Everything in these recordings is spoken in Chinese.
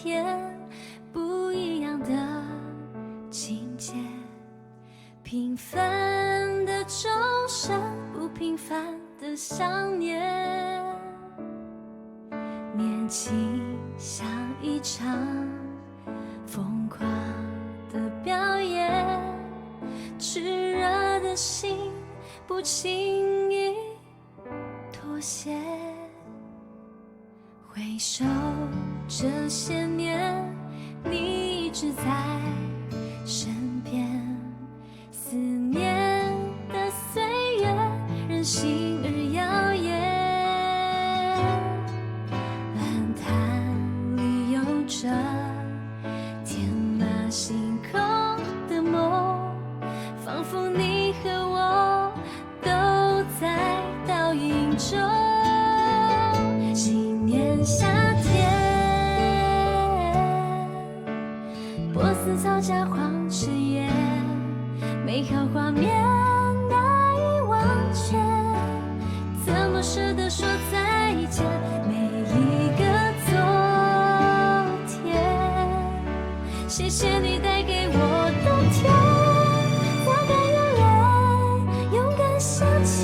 天，不一样的情节。平凡的钟声，不平凡的想念。年轻像一场疯狂的表演，炽热的心不轻易妥协。回首这些年，你一直在身边，思念的岁月任性而耀眼。蓝潭里有着天马行空的梦，仿佛你和我都在倒影中。今年夏天，波斯草加黄赤叶，美好画面难以忘却。怎么舍得说再见？每一个昨天，谢谢你带给我的甜，擦干眼泪，勇敢向前，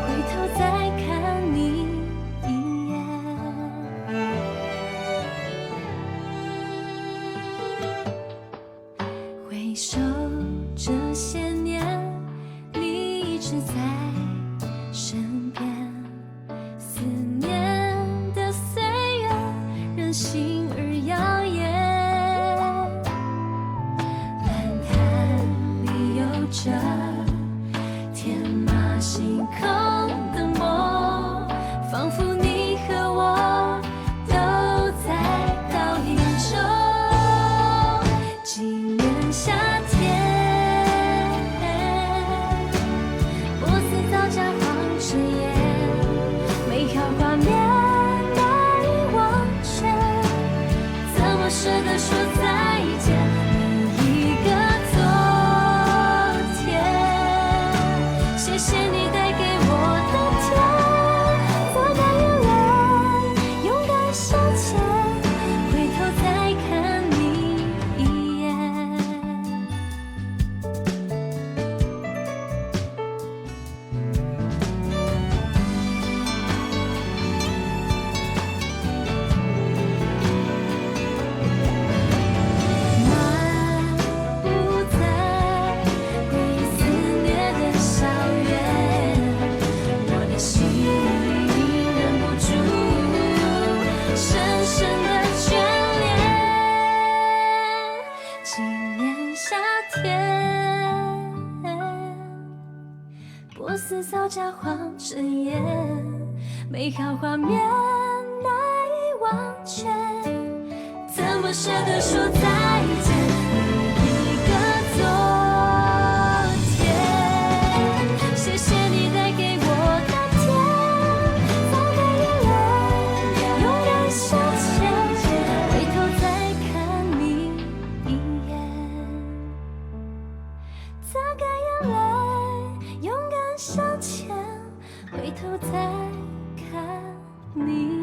回头再看你一眼。回首这些年，你一直在身边，思念的岁月任性而耀眼。蓝潭里有着天马行空的梦，仿佛你和我都在倒影中。今年夏天，波斯草加黄赤叶，美好画面难以忘却。怎么舍得说再见？每一个昨天，谢谢你带给我的甜，擦干眼泪，勇敢向前，回头再看你一眼。漫步在回忆肆虐的校园，我的心忍不住深深的眷恋。今年夏天，波斯草加黄赤叶，美好画面难以忘却。怎么舍得说再见？每一个昨天，谢谢你带给我的甜，擦干眼泪，勇敢向前，回头再看你一眼。擦干眼泪，勇敢向前，回头再看你。